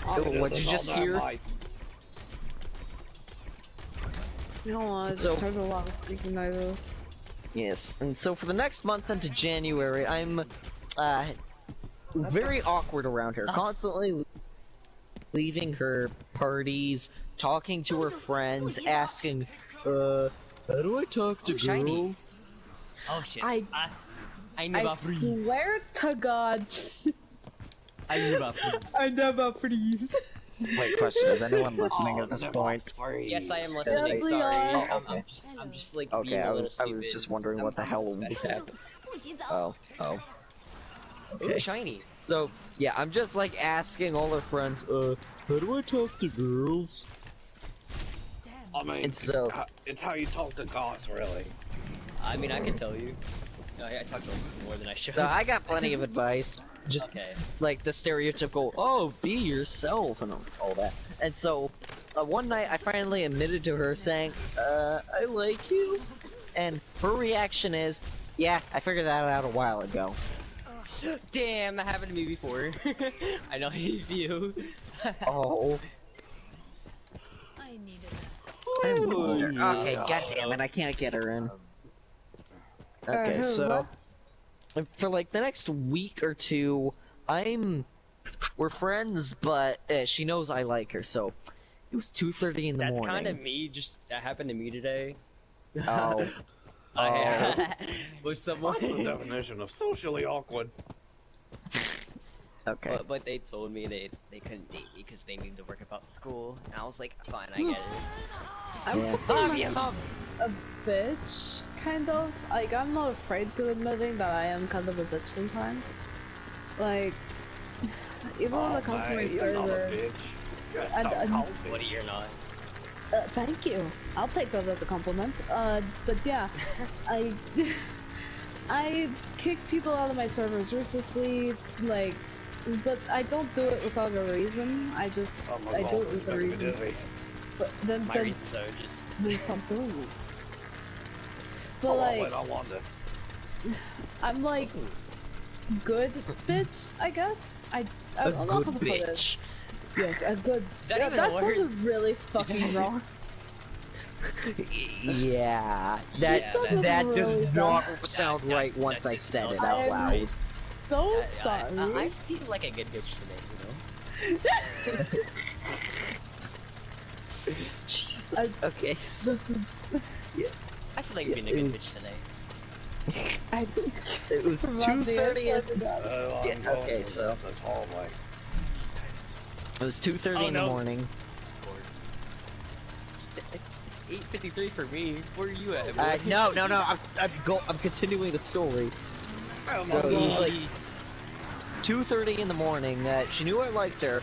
What'd you just hear? No, I just heard a lot of squeaking noises. Yes, and so for the next month into January, I'm very awkward around her, constantly leaving her parties, talking to her friends, asking, how do I talk to girls? Oh shit. I never freeze. swear to God. I never freeze. I never freeze. Wait, question, is anyone listening at this point? Yes, I am listening. Yes, we Sorry. are. I'm just like Okay, being a I little was stupid. just wondering what the hell was happening. Oh. Ooh, shiny. So, yeah, I'm just like asking all her friends, how do I talk to girls? I mean, And so, it's how you talk to gods, really. I mean, I can tell you. I talk to them more than I should. so I got plenty of advice. Just Okay. like the stereotypical, oh, be yourself and all that. And so, one night I finally admitted to her saying, I like you. And her reaction is, yeah, I figured that out a while ago. Damn, that happened to me before. I know you. Oh. I needed I'm okay, goddammit, I can't get her in. Okay, who, so for like the next week or two, we're friends, but she knows I like her. So it was 2:30 in the morning. That's kind of me. That happened to me today. Oh. Was someone? What's the definition of socially awkward? Okay. But they told me they couldn't date me because they needed to work about school, and I was like, fine, I get it. Yeah. pretty much a bitch, kind of. Like, I'm not afraid to admitting that I am kind of a bitch sometimes. Like, even when it comes to my servers. What you're not. Thank you. I'll take that as a compliment. But yeah, I kick people out of my servers ruthlessly, like, but I don't do it without a reason. I do it with a reason. But then My reasons are just. we come through. But like, I'm like good bitch, I guess. I don't know how to put it. Yes, a good. That sounded really fucking wrong. Yeah, that really does not sound right once I said it out loud. So sorry. I feel like a good bitch today, you know. Jesus. Okay. So, yeah. I feel like being a good bitch today. I think it was 2:30. Okay, so it was 2:30 in the morning. It's 8:53 for me. Where are you at? No. I'm continuing the story. So it was like 2:30 in the morning. She knew I liked her.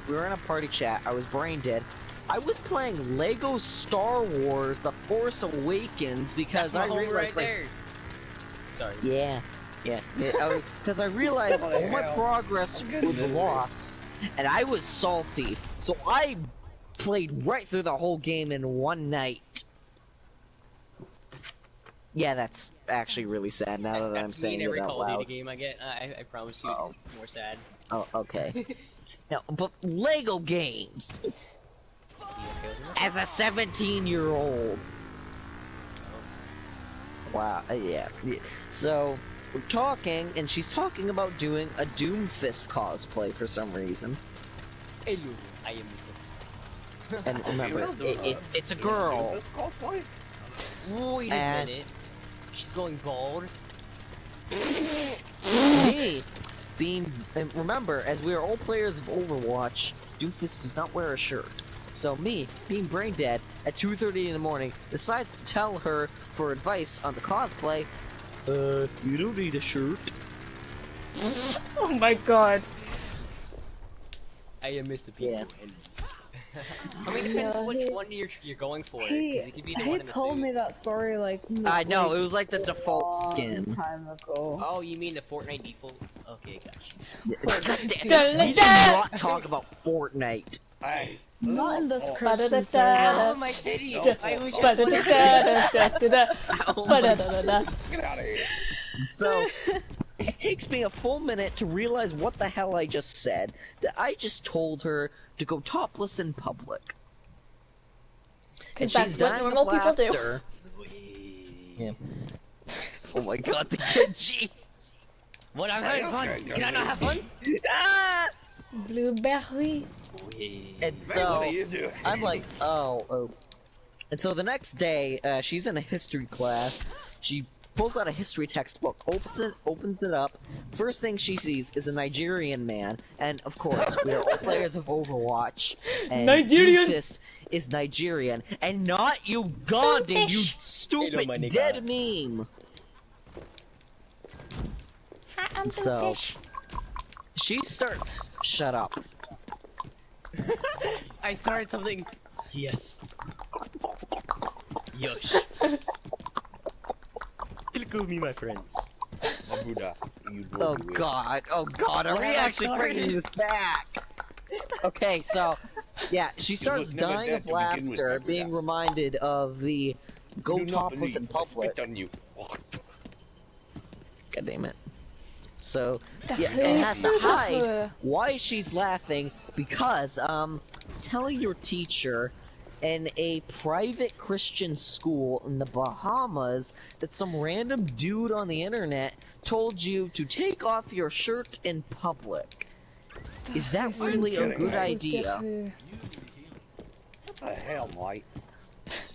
We were in a party chat. I was brain dead. I was playing Lego Star Wars: The Force Awakens because I realized right there. Sorry. Yeah. Because I realized all my progress was lost, and I was salty. So I played right through the whole game in one night. Yeah, that's actually really sad now that I'm saying it out loud. Call of Duty game I get. I promise you, it's more sad. Oh, okay. No, but Lego games. As a 17-year-old. Wow. Yeah. So we're talking, and she's talking about doing a Doomfist cosplay for some reason. Hello, I am Mr. And remember, it's a girl. Wait a minute. She's going bald. Me, and remember, as we are all players of Overwatch, Doomfist does not wear a shirt. So me, being brain dead, at 2:30 in the morning, decides to tell her for advice on the cosplay, you don't need a shirt. Oh my god. I am Mr. People. Yeah. I mean, it depends which one you're going for. He told me that story like. I know, it was like the default skin. Time ago. Oh, you mean the Fortnite default? Okay, gotcha. Dude, we did not talk about Fortnite. Not in this Christian Ow, my titty! I was just Get out of here. So, It takes me a full minute to realize what the hell I just said. That I just told her to go topless in public. Because that's what normal people do. Yeah. Oh my god, the Genji! What? I'm having fun. Can I not have fun? Ah! Blueberry. And so, I'm like, oh. And so the next day, she's in a history class. She pulls out a history textbook, opens it up. First thing she sees is a Nigerian man, and of course, we are all players of Overwatch. And Nigerian! Doomfist is Nigerian, and not Ugandan, you stupid my nigga. dead meme. Hi, I'm So- Doomfish. She shut up. I started something. Yes. Yosh. Kill me, my friends. Mabuda, you Oh do it. god, are we Why am I actually bringing sorry? this back? Okay, so, yeah, she starts was never dying dead of to begin with, laughter, Mabuda. being reminded of the go Do not topless in believe I public. spit on you. God damn it. So, The yeah, and has to hide her. why she's laughing because, telling your teacher in a private Christian school in the Bahamas that some random dude on the internet told you to take off your shirt in public. Is that really a kidding, good right? idea? What the hell, Mike?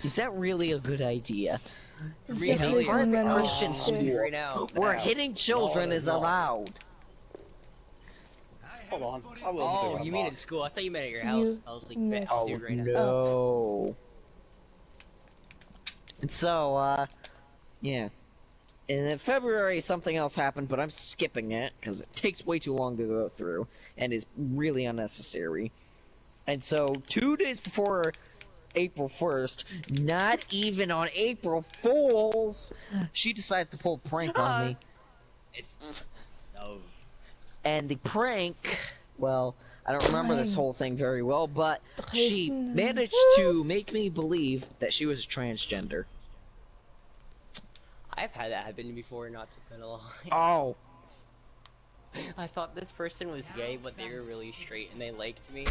Is that really a good idea? Definitely private remember Christian that. school Right now. where hitting children No, is no. allowed. Hold on. I will Oh, do you a mean lot. at school? I thought you meant at your house. I was like, bet, Oh, dude, right now. No. And so, yeah. And in February, something else happened, but I'm skipping it because it takes way too long to go through and is really unnecessary. And so, 2 days before April 1st, not even on April Fools, she decides to pull a prank on me. It's no. And the prank, well, I don't remember this whole thing very well, but she managed to make me believe that she was transgender. I've had that happen before, not to cut along. Oh. I thought this person was gay, but they were really straight and they liked me.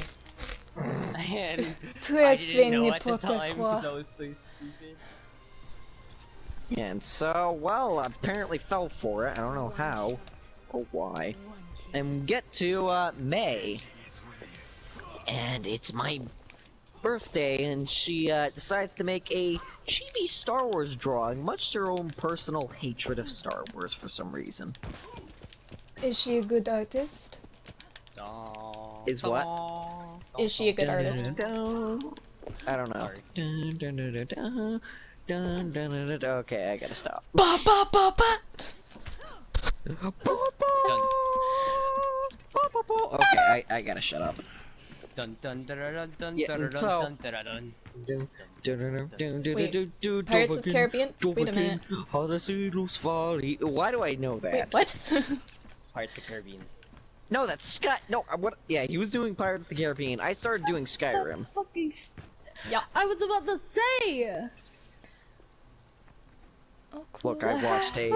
And I didn't know at the time because I was so stupid. And so, well, I apparently fell for it. I don't know how or why. And we get to May, and it's my birthday, and she decides to make a chibi Star Wars drawing, much to her own personal hatred of Star Wars for some reason. Is she a good artist? Is what? Is she a good artist? I don't know. Sorry. Okay, I gotta stop. Ba ba ba ba. Okay, I gotta shut up. Dun dun dun dun dun Yeah, dun and dun so- dun dun dun. Wait, Pirates of the Caribbean? Wait a minute. Why do I know that? Wait, what? Pirates of the Caribbean. No, that's Sky. No, what? Yeah, he was doing Pirates of the Caribbean. I started doing Skyrim. Fucking. Yeah. I was about to say. Oh, cool. Look, I watched a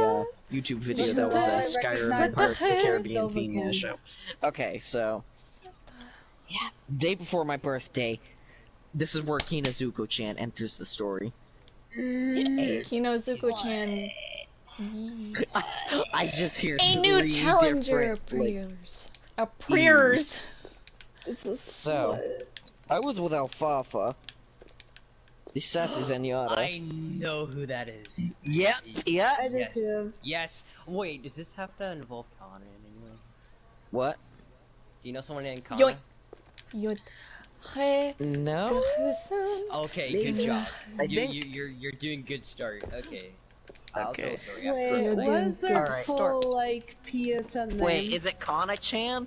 YouTube video What that the was a heck? Skyrim What and the Pirates of the heck? Caribbean Overkill. theme show. Okay, so yeah, day before my birthday, this is where Kinazuko-chan enters the story. Kinozuko-chan. I just hear A new three challenger different, like, appears. Appears. It's a So, I was with Alfalfa, the sassy Zenyatta. I know who that is. Yeah, yeah. I did Yes. too. Yes. Wait, does this have to involve Kana in any way? What? Do you know someone named Kana? Yoink. Yod. He. No. Okay, Maybe. good job. I think. You're doing good start. Okay. I'll tell Okay. a story Wait, after. Yes. what is their Alright. full like PSN name? Wait, is it Kana-chan?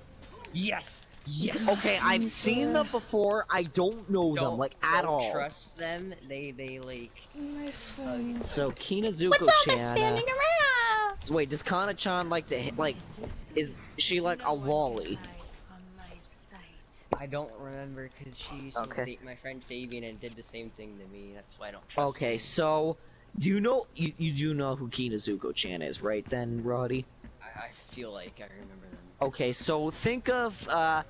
Yes. Yes. Okay, I've seen them before. I don't know them like at don't all. trust them. They like. My friends. So What's all Kinazuko-chan. that standing around? So wait, does Kana-chan like to hit, like? Is she like a lolly? I don't remember because she used to Okay. date my friend Fabian and did the same thing to me. That's why I don't trust Okay, her. so do you know you do know who Kinazuko-chan is, right? Then, Roddy. I feel like I remember them. Okay, so think of a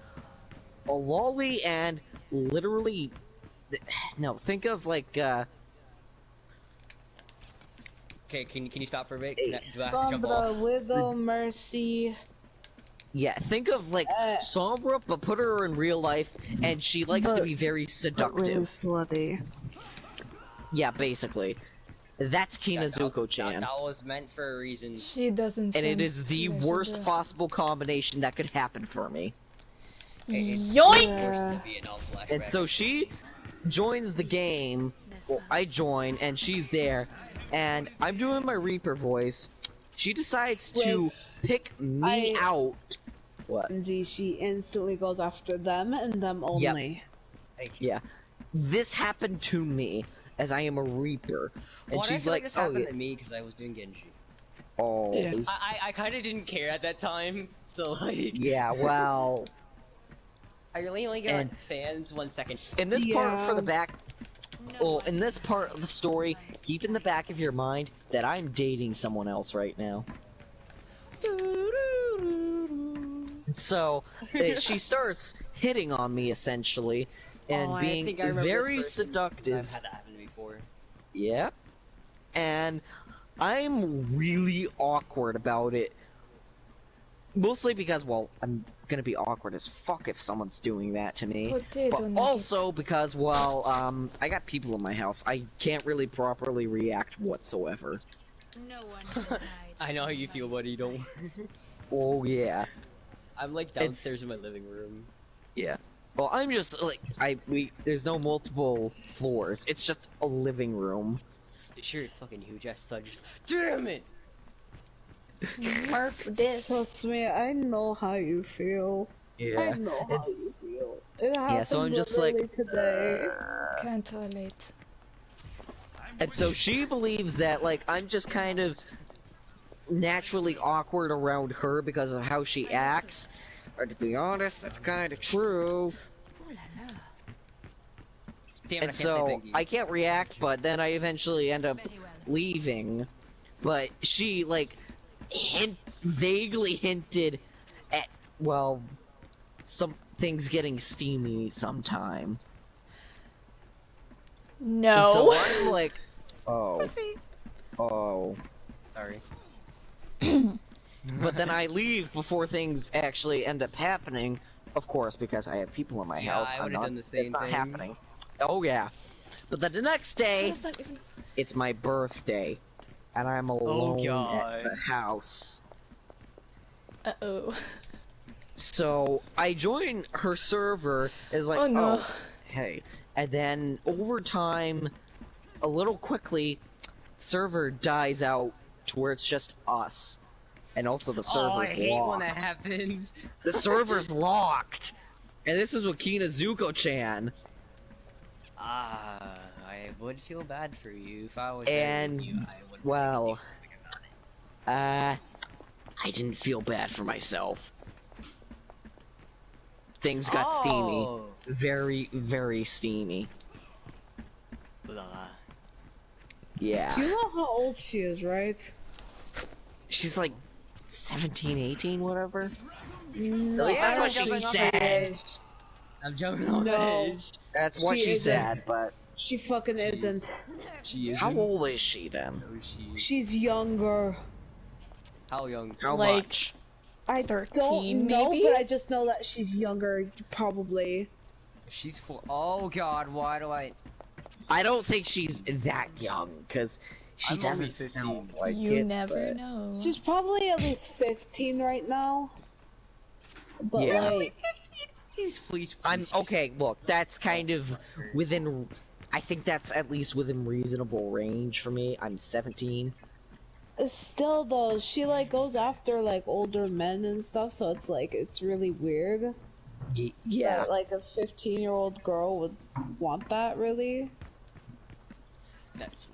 lolly and literally, no, think of like Okay, can you stop for a bit? Can I, do I have to jump Sombra, off? Widow, Mercy. yeah, think of like Sombra, but put her in real life, and she likes to be very seductive. slutty. Yeah, basically, that's That Kinazuko-chan, was meant for a reason. She doesn't. and it seem is the pleasurable. worst possible combination that could happen for me. Yoink! Yeah. And so she joins the game. Well, I join, and she's there, and I'm doing my Reaper voice. She decides to pick me out. What? She instantly goes after them and them only. Yeah. This happened to me, as I am a Reaper. And Well, she's I like, this oh, happened to me because I was doing Genji. oh. Yeah. I kind of didn't care at that time, so like. Yeah, well, I really only got And- fans 1 second. in this part for the back, No well, one in this part of the story, keep in the back of your mind that I'm dating someone else right now. So, she starts hitting on me, essentially, and I being think I remember very this person. seductive. I've had that happen to me before. Yep. And I'm really awkward about it. Mostly because, well, I'm gonna be awkward as fuck if someone's doing that to me. Potato But nugget. also because, well, I got people in my house. I can't really properly react whatsoever. No one can hide. I know how you from feel, my buddy. Don't. sight. Oh, yeah. I'm like downstairs in my living room. Yeah. Well, I'm just, like, there's no multiple floors. It's just a living room. Sure, fucking huge ass thug. Just damn it. Murph this. Trust me, I know how you feel. I Yeah. know how you feel. It happened Yeah, so I'm just like, literally today. Can't relate. And so she believes that, like, I'm just kind of naturally awkward around her because of how she acts. Or to be honest, that's kind of true. Ooh la la. Damn it, And I can't say so thank you. I can't react, but then I eventually end up Very well. leaving. But she, like, vaguely hinted at, well, some things getting steamy sometime. And so No. I'm like, oh, oh. Sorry. But then I leave before things actually end up happening, of course, because I have people in my Yeah, house. I I'm would've not, done the same it's not thing. happening. Oh yeah. But then the next day, That's not even- it's my birthday, and I'm alone God. at the house. Uh-oh. So I join her server as like, Oh, no. hey, and then over time, a little quickly, server dies out to where it's just us, and also the Oh, I server's hate locked. when that happens. The server's locked, and this is with Kinazuko-chan. I would feel bad for you if I was And, there with you. I would well, do something about it. I didn't feel bad for myself. Things got steamy. Oh. Very, very steamy. Ooh la la. Yeah. You know how old she is, right? She's like 17, 18, whatever. No, least that's I don't what she think said. is. I'm jumping on the No. edge. That's what She she isn't. said, but She fucking isn't. She is. how old is she then? She's younger. How young? How Like, much? I 13 don't know, maybe? but I just know that she's younger, probably. She's 4. Oh god, why do I? I don't think she's that young, because she I'm only doesn't 15. sound like You it. never but- know. She's probably at least 15 right now. But Yeah. like, Please. I'm okay. Look, that's kind of within. I think that's at least within reasonable range for me. I'm 17. still though, she like goes after like older men and stuff, so it's like, it's really weird. Yeah. That, like a 15-year-old girl would want that, really. That's